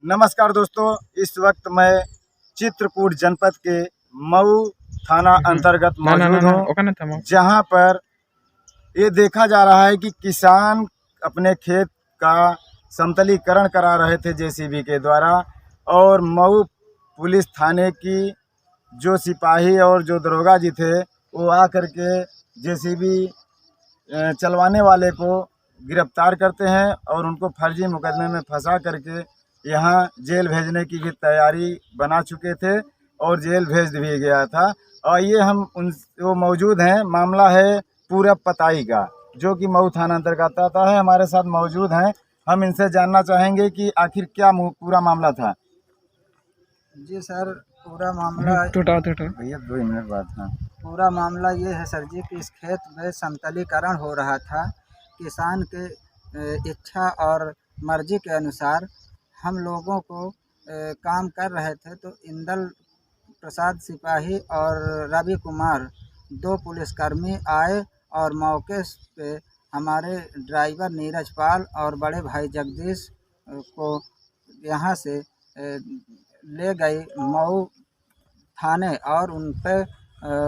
नमस्कार दोस्तों, इस वक्त मैं चित्रकूट जनपद के मऊ थाना अंतर्गत मौजूद हूँ, जहाँ पर ये देखा जा रहा है कि किसान अपने खेत का समतलीकरण करा रहे थे जेसीबी के द्वारा, और मऊ पुलिस थाने की जो सिपाही और जो दरोगा जी थे वो आकर के जेसीबी चलवाने वाले को गिरफ्तार करते हैं और उनको फर्जी मुकदमे में फंसा करके यहाँ जेल भेजने की भी तैयारी बना चुके थे और जेल भेज भी गया था। और ये हम उन वो मौजूद हैं, मामला है पूरब पताई का, जो कि मऊ थाना अंतर्गत आता है। हमारे साथ मौजूद हैं, हम इनसे जानना चाहेंगे कि आखिर क्या पूरा मामला था। जी सर, पूरा मामला भैया 2 मिनट बाद। हाँ, पूरा मामला ये है सर जी कि इस खेत में समतलीकरण हो रहा था। किसान के इच्छा और मर्जी के अनुसार हम लोगों को काम कर रहे थे, तो इंदल प्रसाद सिपाही और रवि कुमार 2 पुलिसकर्मी आए और मौके पे हमारे ड्राइवर नीरज पाल और बड़े भाई जगदीश को यहाँ से ले गए मऊ थाने और उन पर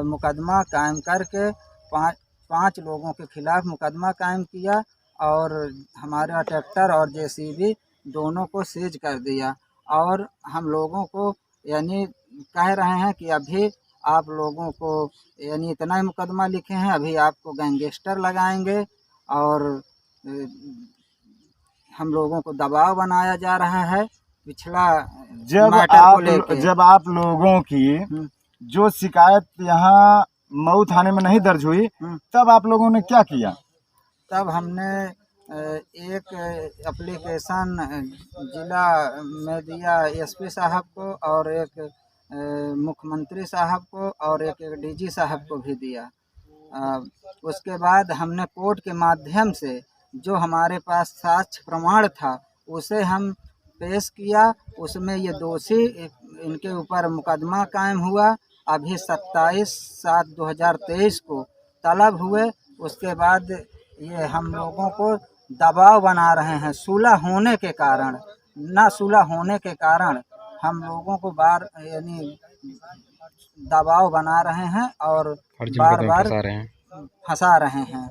मुकदमा कायम करके पाँच लोगों के खिलाफ मुकदमा कायम किया और हमारा ट्रैक्टर और जेसीबी दोनों को सीज कर दिया। और हम लोगों को यानी कह रहे हैं कि अभी आप लोगों को यानी इतना ही मुकदमा लिखे हैं, अभी आपको गैंगस्टर लगाएंगे और हम लोगों को दबाव बनाया जा रहा है। पिछला जब आप लोगों की जो शिकायत यहाँ मऊ थाने में नहीं दर्ज हुई, तब आप लोगों ने क्या किया? तब हमने एक एप्लीकेशन जिला में दिया एसपी साहब को और एक मुख्यमंत्री साहब को और एक डीजी साहब को भी दिया। उसके बाद हमने कोर्ट के माध्यम से जो हमारे पास साक्ष्य प्रमाण था उसे हम पेश किया। उसमें ये दोषी इनके ऊपर मुकदमा कायम हुआ। अभी 27/7/2023 को तलब हुए। उसके बाद ये हम लोगों को दबाव बना रहे हैं सुलह होने के कारण। ना सुलह होने के कारण हम लोगों को यानी दबाव बना रहे हैं और बार बार फंसा रहे हैं।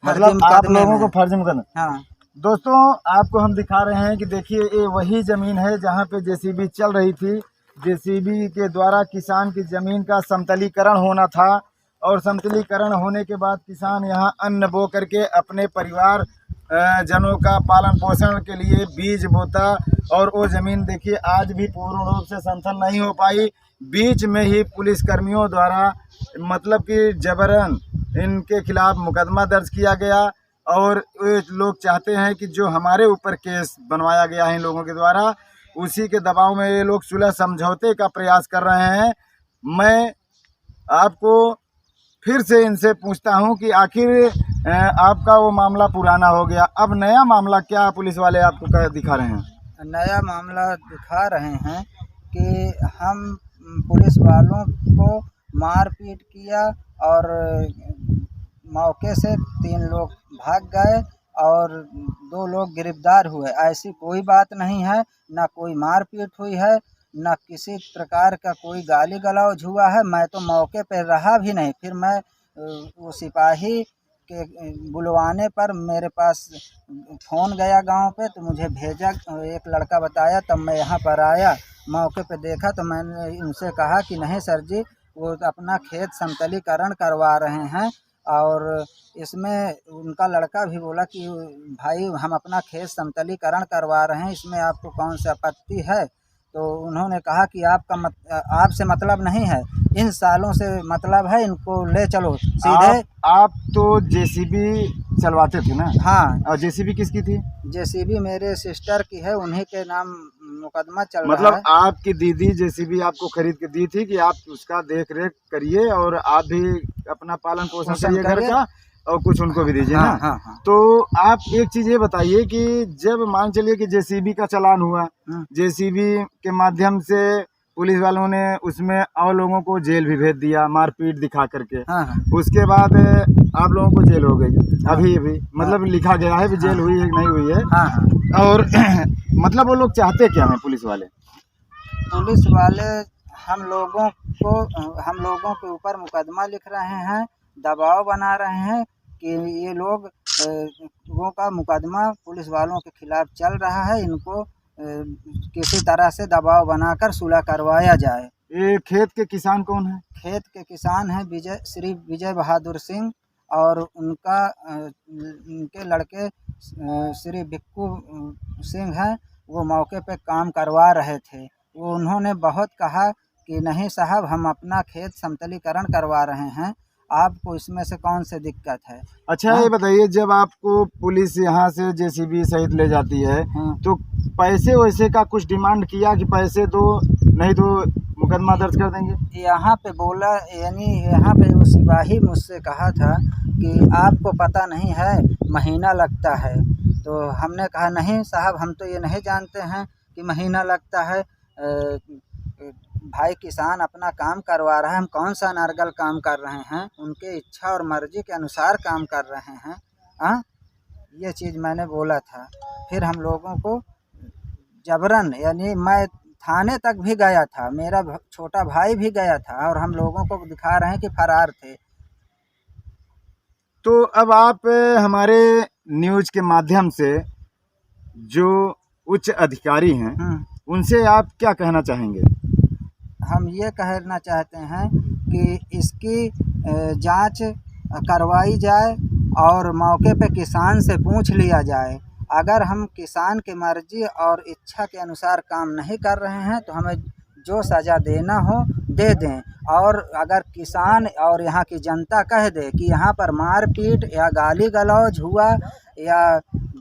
मतलब आप लोगों को फर्जी मुकदमा। हाँ दोस्तों, आपको हम दिखा रहे हैं कि देखिए, ये वही ज़मीन है जहाँ पे जेसीबी चल रही थी। जेसीबी के द्वारा किसान की ज़मीन का समतलीकरण होना था और समतलीकरण होने के बाद किसान यहाँ अन्न बो करके अपने परिवार जनों का पालन पोषण के लिए बीज बोता, और वो ज़मीन देखिए आज भी पूर्ण रूप से समतल नहीं हो पाई। बीच में ही पुलिसकर्मियों द्वारा मतलब कि जबरन इनके खिलाफ मुकदमा दर्ज किया गया और ये लोग चाहते हैं कि जो हमारे ऊपर केस बनवाया गया है इन लोगों के द्वारा, उसी के दबाव में ये लोग सुलह समझौते का प्रयास कर रहे हैं। मैं आपको फिर से इनसे पूछता हूं कि आखिर आपका वो मामला पुराना हो गया, अब नया मामला क्या पुलिस वाले आपको दिखा रहे हैं? नया मामला दिखा रहे हैं कि हम पुलिस वालों को मारपीट किया और मौके से 3 लोग भाग गए और 2 लोग गिरफ्तार हुए। ऐसी कोई बात नहीं है, ना कोई मारपीट हुई है, ना किसी प्रकार का कोई गाली गलौज हुआ है। मैं तो मौके पर रहा भी नहीं। फिर मैं वो सिपाही के बुलवाने पर मेरे पास फ़ोन गया गांव पे, तो मुझे भेजा, एक लड़का बताया, तब मैं यहाँ पर आया। मौके पे देखा तो मैंने उनसे कहा कि नहीं सर जी, वो अपना खेत समतलीकरण करवा रहे हैं और इसमें उनका लड़का भी बोला कि भाई हम अपना खेत समतलीकरण करवा रहे हैं, इसमें आपको कौन सी आपत्ति है? तो उन्होंने कहा कि आपसे मतलब नहीं है, इन सालों से मतलब है, इनको ले चलो सीधे। आप तो जेसीबी चलवाते थे ना? हाँ। और जेसीबी किसकी थी? जेसीबी मेरे सिस्टर की है, उन्हीं के नाम मुकदमा चल रहा है। मतलब आपकी दीदी जेसीबी आपको खरीद के दी थी कि आप उसका देख रेख करिए और आप भी अपना पालन पोषण करिए घर का, और कुछ उनको भी दीजिए। हाँ, ना? हाँ, हाँ। तो आप एक चीज ये बताइए कि जब मान चलिए कि जेसीबी का चालान हुआ, जेसीबी के माध्यम से पुलिस वालों ने उसमें और लोगों को जेल भी भेज दिया मारपीट दिखा करके। हाँ, हाँ। उसके बाद आप लोगों को जेल हो गई। अभी मतलब लिखा गया है कि जेल हुई है कि नहीं हुई है। हाँ, हाँ। और मतलब वो लोग चाहते क्या हैं पुलिस वाले? पुलिस वाले हम लोगों हम लोगों के ऊपर मुकदमा लिख रहे हैं, दबाव बना रहे हैं कि ये लोगों का मुकदमा पुलिस वालों के खिलाफ चल रहा है, इनको किसी तरह से दबाव बनाकर सुलह करवाया जाए। ये खेत के किसान कौन है? खेत के किसान हैं श्री विजय बहादुर सिंह और उनके लड़के श्री भिक्कू सिंह हैं। वो मौके पे काम करवा रहे थे। वो उन्होंने बहुत कहा कि नहीं साहब, हम अपना खेत समतलीकरण करवा रहे हैं, आपको इसमें से कौन सी दिक्कत है। अच्छा, हाँ? ये बताइए, जब आपको पुलिस यहाँ से जेसीबी सहित ले जाती है हाँ। तो पैसे वैसे का कुछ डिमांड किया कि पैसे दो नहीं तो मुकदमा दर्ज कर देंगे? यहाँ पे बोला, यानी यहाँ पे वो सिपाही मुझसे कहा था कि आपको पता नहीं है महीना लगता है। तो हमने कहा नहीं साहब, हम तो ये नहीं जानते हैं कि महीना लगता है। भाई किसान अपना काम करवा रहा है, हम कौन सा अनर्गल काम कर रहे हैं, उनके इच्छा और मर्जी के अनुसार काम कर रहे हैं। हाँ, ये चीज़ मैंने बोला था। फिर हम लोगों को जबरन, यानी मैं थाने तक भी गया था, मेरा छोटा भाई भी गया था और हम लोगों को दिखा रहे हैं कि फरार थे। तो अब आप हमारे न्यूज के माध्यम से जो उच्च अधिकारी हैं उनसे आप क्या कहना चाहेंगे? हम ये कहना चाहते हैं कि इसकी जांच करवाई जाए और मौके पे किसान से पूछ लिया जाए। अगर हम किसान की मर्जी और इच्छा के अनुसार काम नहीं कर रहे हैं तो हमें जो सज़ा देना हो दे दें। और अगर किसान और यहाँ की जनता कह दे कि यहाँ पर मारपीट या गाली गलौज हुआ या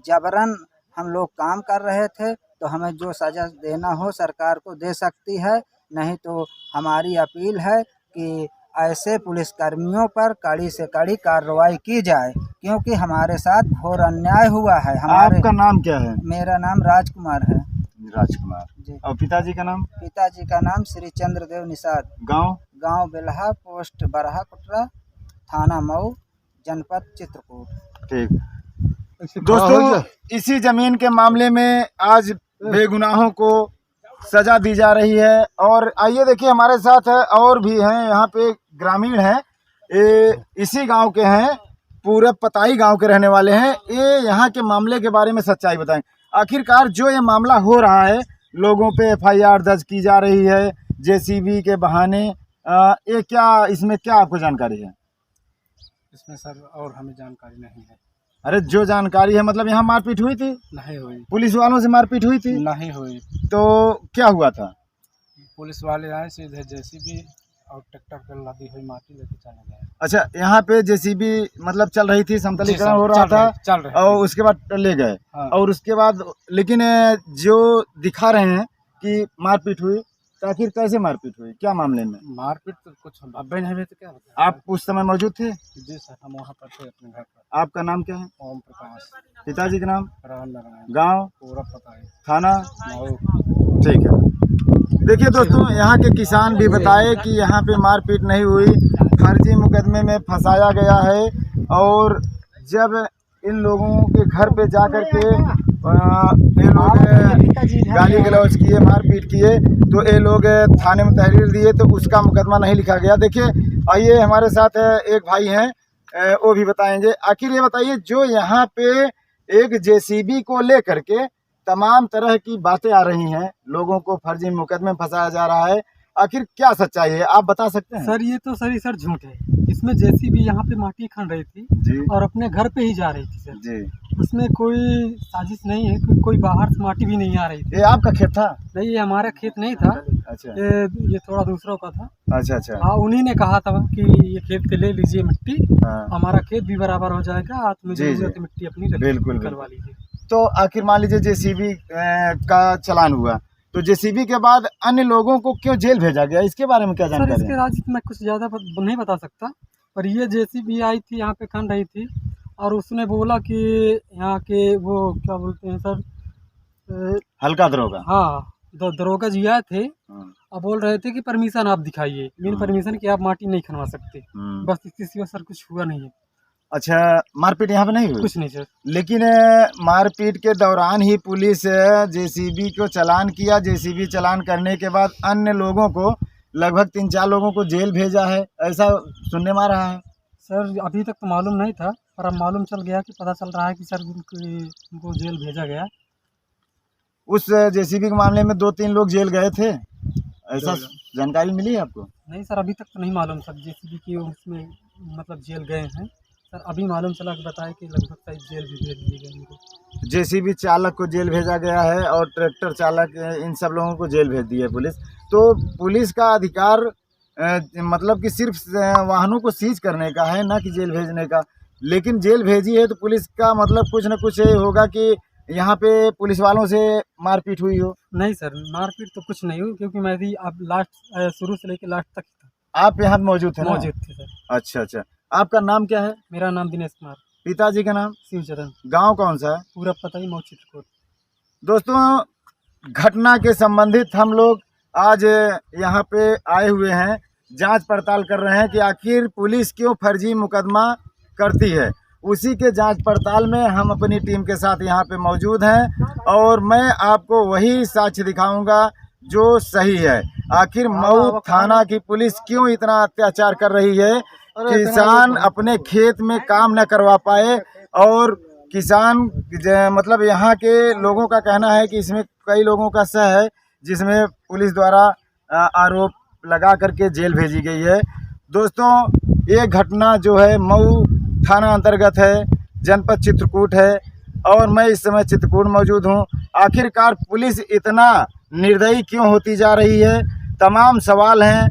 जबरन हम लोग काम कर रहे थे, तो हमें जो सज़ा देना हो सरकार को दे सकती है। नहीं तो हमारी अपील है कि ऐसे पुलिसकर्मियों पर कड़ी से कड़ी कार्रवाई की जाए, क्योंकि हमारे साथ घोर अन्याय हुआ है। आपका नाम क्या है? मेरा नाम राजकुमार है। राजकुमार जी। और पिताजी का नाम? पिताजी का नाम श्री चंद्रदेव निषाद। गांव बेलहा, पोस्ट बरहा कुटरा, थाना मऊ, जनपद चित्रकूट। ठीक दोस्तों, इसी जमीन के मामले में आज बेगुनाहों को सजा दी जा रही है। और आइए देखिए, हमारे साथ और भी हैं, यहाँ पे ग्रामीण हैं, इसी गांव के हैं, पूरे पताई गांव के रहने वाले हैं। ये यहाँ के मामले के बारे में सच्चाई बताएं। आखिरकार जो ये मामला हो रहा है, लोगों पे एफआईआर दर्ज की जा रही है जेसीबी के बहाने, ये क्या, इसमें क्या आपको जानकारी है? इसमें सर और हमें जानकारी नहीं है। अरे जो जानकारी है, मतलब यहाँ मारपीट हुई थी? नहीं हुई। पुलिस वालों से मारपीट हुई थी? नहीं हुई। तो क्या हुआ था? पुलिस वाले आए, सीधे जेसीबी और ट्रैक्टर पर लदी हुई माटी लेके चले गए। अच्छा, यहाँ पे जेसीबी मतलब चल रही थी, समतलीकरण हो रहा था, चल रही और उसके बाद ले गए। हाँ। और उसके बाद लेकिन जो दिखा रहे हैं कि मारपीट हुई, तो आखिर कैसे मारपीट हुई, क्या मामले में? मारपीट तो कुछ अब्बे नहीं हुई तो क्या होता। आप उस समय मौजूद थे? जी सर, हम वहाँ पर थे अपने घर पर। आपका नाम क्या है? ओम प्रकाश। पिताजी का नाम? राम नारायण। गाँव? पूरा पता है। थाना? मऊ। ठीक है। देखिए दोस्तों, यहाँ के किसान भी बताए कि यहाँ पे मारपीट नहीं हुई, फर्जी मुकदमे में फंसाया गया है। और जब इन लोगों के घर पे जा कर के ये लोग गाली गलौज किए, मारपीट किए, तो ये लोग थाने में तहरीर दिए, तो उसका मुकदमा नहीं लिखा गया। देखिए, आइए हमारे साथ एक भाई हैं, वो भी बताएंगे। आखिर ये बताइए, जो यहाँ पे एक जेसीबी को लेकर के तमाम तरह की बातें आ रही हैं, लोगों को फर्जी मुकदमे में फंसाया जा रहा है, आखिर क्या सच्चाई है, आप बता सकते हैं? सर ये तो सर झूठ है। इसमें जेसीबी यहाँ पे माटी खन रही थी जी। और अपने घर पे ही जा रही थी सर जी। उसमें कोई साजिश नहीं है, कोई बाहर से माटी भी नहीं आ रही थी। ये आपका खेत था? नहीं, ये हमारा खेत नहीं था। अच्छा। ये थोड़ा दूसरों का था। अच्छा। हाँ, उन्हीं ने कहा था कि ये खेत के ले लीजिए मिट्टी, हाँ। हमारा खेत भी बराबर हो जाएगा, आप में जी, जरूरत है मिट्टी अपनी बिल्कुल करवा लीजिए। तो आखिर मान लीजिए जेसीबी का चलान हुआ, तो जेसीबी के बाद अन्य लोगों को क्यों जेल भेजा गया, इसके बारे में क्या सर जानकारी इसके है? राज मैं कुछ ज़्यादा नहीं बता सकता, पर ये जेसीबी आई थी, यहाँ पे खन रही थी, और उसने बोला कि यहाँ के वो क्या बोलते हैं सर, हल्का दरोगा। हाँ, दरोगा जी आए थे हाँ। और बोल रहे थे कि परमिशन आप दिखाइए, बिन परमिशन के आप माटी नहीं खनवा सकते। बस इसी से सर कुछ हुआ नहीं है। अच्छा, मारपीट यहाँ पे नहीं हुई? कुछ नहीं सर। लेकिन मारपीट के दौरान ही पुलिस जेसीबी को चालान किया। जेसीबी चालान करने के बाद अन्य लोगों को, लगभग 3-4 लोगों को जेल भेजा है, ऐसा सुनने में आ रहा है। सर अभी तक तो मालूम नहीं था, पर अब मालूम चल गया कि पता चल रहा है कि सर उनको जेल भेजा गया। उस जेसीबी के मामले में 2-3 लोग जेल गए थे, ऐसा जानकारी मिली है आपको? नहीं सर, अभी तक तो नहीं मालूम सर जेसीबी की उसमें मतलब जेल गए हैं सर। अभी मालूम चला कि बताया कि लगभग शायद जेल भी भेज दिए गए उनको। जेसीबी चालक को जेल भेजा गया है और ट्रैक्टर चालक, इन सब लोगों को जेल भेज दी है पुलिस। तो पुलिस का अधिकार मतलब कि सिर्फ वाहनों को सीज करने का है, ना कि जेल भेजने का। लेकिन जेल भेजी है तो पुलिस का मतलब कुछ न कुछ होगा कि यहाँ पे पुलिस वालों से मारपीट हुई हो। नहीं सर, मारपीट तो कुछ नहीं हुई, क्योंकि मैं भी अब लास्ट शुरू से लेकर लास्ट तक था, आप यहाँ मौजूद थे ना? मौजूद थे सर। अच्छा अच्छा, आपका नाम क्या है? मेरा नाम दिनेश कुमार। पिताजी का नाम? शिवचरण। गांव कौन सा है? पूरा पता ही, मऊ चित्रकूट। दोस्तों, घटना के संबंधित हम लोग आज यहाँ पे आए हुए हैं, जांच पड़ताल कर रहे हैं कि आखिर पुलिस क्यों फर्जी मुकदमा करती है। उसी के जांच पड़ताल में हम अपनी टीम के साथ यहाँ पे मौजूद हैं और मैं आपको वही साक्ष्य दिखाऊंगा जो सही है। आखिर मऊ थाना की पुलिस क्यों इतना अत्याचार कर रही है, किसान अपने खेत में काम न करवा पाए। और किसान मतलब यहाँ के लोगों का कहना है कि इसमें कई लोगों का सह है, जिसमें पुलिस द्वारा आरोप लगा करके जेल भेजी गई है। दोस्तों, ये घटना जो है मऊ थाना अंतर्गत है, जनपद चित्रकूट है और मैं इस समय चित्रकूट मौजूद हूँ। आखिरकार पुलिस इतना निर्दयी क्यों होती जा रही है? तमाम सवाल हैं,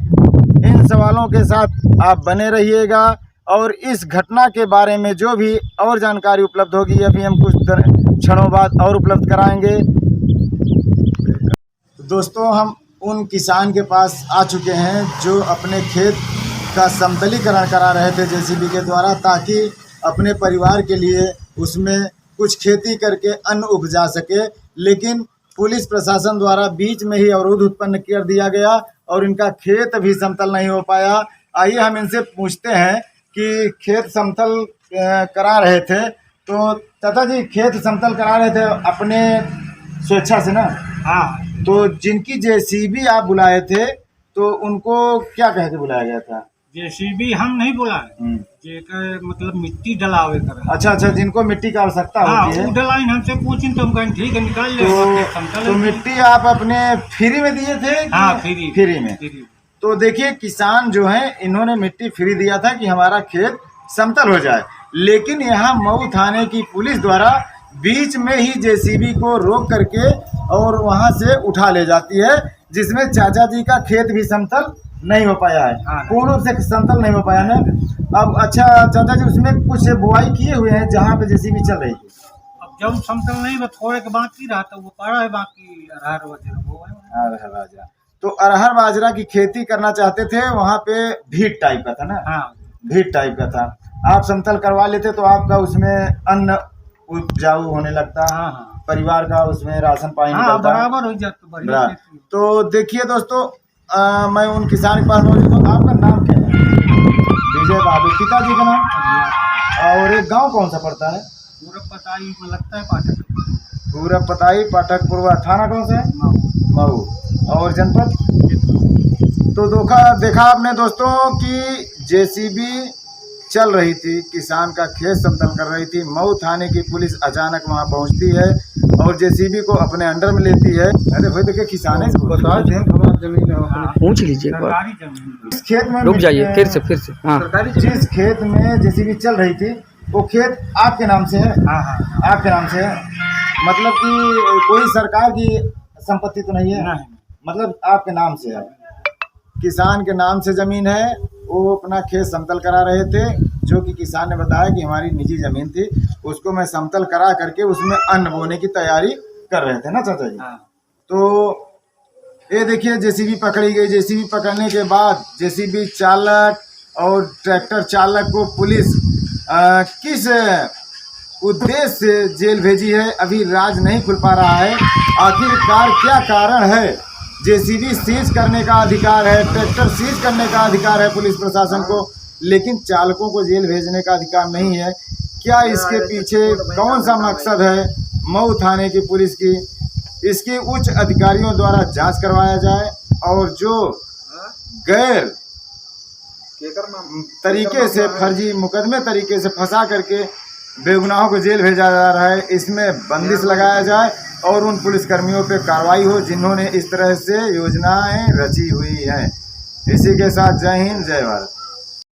इन सवालों के साथ आप बने रहिएगा और इस घटना के बारे में जो भी और जानकारी उपलब्ध होगी अभी हम कुछ क्षणों बाद और उपलब्ध कराएंगे। दोस्तों, हम उन किसान के पास आ चुके हैं जो अपने खेत का समतलीकरण करा रहे थे जेसीबी के द्वारा, ताकि अपने परिवार के लिए उसमें कुछ खेती करके अन्न उपजा सके। लेकिन पुलिस प्रशासन द्वारा बीच में ही अवरोध उत्पन्न कर दिया गया और इनका खेत भी समतल नहीं हो पाया। आइए हम इनसे पूछते हैं कि खेत समतल करा रहे थे, तो चाचा जी खेत समतल करा रहे थे अपने स्वेच्छा से ना? हाँ। तो जिनकी जेसीबी आप बुलाए थे तो उनको क्या कह के बुलाया गया था? जेसीबी हम नहीं बुलाए, जेकर मतलब मिट्टी डलावे कर। अच्छा अच्छा, जिनको मिट्टी की आवश्यकता होती है। डलाइन हमसे पूछी तो हम कहें ठीक है निकाल ले। तो मिट्टी आप अपने फ्री में दिए थे? हाँ, फ्री में। तो देखिए, किसान जो है इन्होंने मिट्टी फ्री दिया था कि हमारा खेत समतल हो जाए। लेकिन यहाँ मऊ थाने की पुलिस द्वारा बीच में ही जेसीबी को रोक करके और वहाँ से उठा ले जाती है, जिसमें चाचा जी का खेत भी समतल नहीं हो पाया है। पूर्ण रूप से समतल नहीं हो पाया ना। अब अच्छा चाचा जी, उसमें कुछ बुआई किए हुए हैं जहाँ पे जेसीबी चल रही थी? अब जब समतल नहीं बस थोड़े के बाकी रहा तो वो पड़ा है, बाकी अरहर बाजरा। तो अरहर बाजरा की खेती करना चाहते थे, वहाँ पे भीट टाइप का था ना? हाँ, भीट टाइप का था। आप समतल करवा लेते तो आपका उसमें अन्न उपजाऊ होने लगता। हाँ, परिवार का उसमें राशन पानी निकलता, बराबर हो जाता। तो देखिए दोस्तों, मैं उन किसान के पास मौजूद हूँ। आपका नाम क्या है? विजय बहादुर। पिताजी का नाम? और एक गांव कौन सा पड़ता है? पूरब पताई में लगता है पाठक। पूरब पताई पाठकपुरवा। थाना कौन सा है? मऊ। और जनपद? तो देखा आपने दोस्तों कि जेसीबी चल रही थी, किसान का खेत समतल कर रही थी। मऊ थाने की पुलिस अचानक वहां पहुंचती है और जेसीबी को अपने अंडर में लेती है। अरे भाई देखिए, किसान है, पूछ लीजिए इस खेत में रुक जाइए, फिर से हाँ। जिस खेत में जेसीबी चल रही थी वो खेत आपके नाम से है? हाँ, आपके नाम से है, मतलब कि कोई सरकार की संपत्ति तो नहीं है? नहीं। मतलब आपके नाम से है, किसान के नाम से जमीन है। वो अपना खेत समतल करा रहे थे, जो कि किसान ने बताया कि हमारी निजी जमीन थी, उसको मैं समतल करा करके उसमें अन्न बोने की तैयारी कर रहे थे ना चाचा जी? हाँ। तो ये देखिए, जेसीबी पकड़ी गई। जेसीबी पकड़ने के बाद जेसीबी चालक और ट्रैक्टर चालक को पुलिस किस उद्देश्य से जेल भेजी है, अभी राज नहीं खुल पा रहा है। आखिरकार क्या कारण है? जेसीबी सीज करने का अधिकार है, ट्रैक्टर सीज करने का अधिकार है पुलिस प्रशासन को, लेकिन चालकों को जेल भेजने का अधिकार नहीं है। क्या इसके पीछे कौन सा मकसद है मऊ थाने की पुलिस की, इसकी उच्च अधिकारियों द्वारा जांच करवाया जाए और जो गैर तरीके से फर्जी मुकदमे तरीके से फंसा करके बेगुनाहों को जेल भेजा जा रहा है, इसमें बंदिश लगाया जाए और उन पुलिसकर्मियों पे कार्रवाई हो जिन्होंने इस तरह से योजनाएं रची हुई हैं। इसी के साथ जय हिंद जय भारत।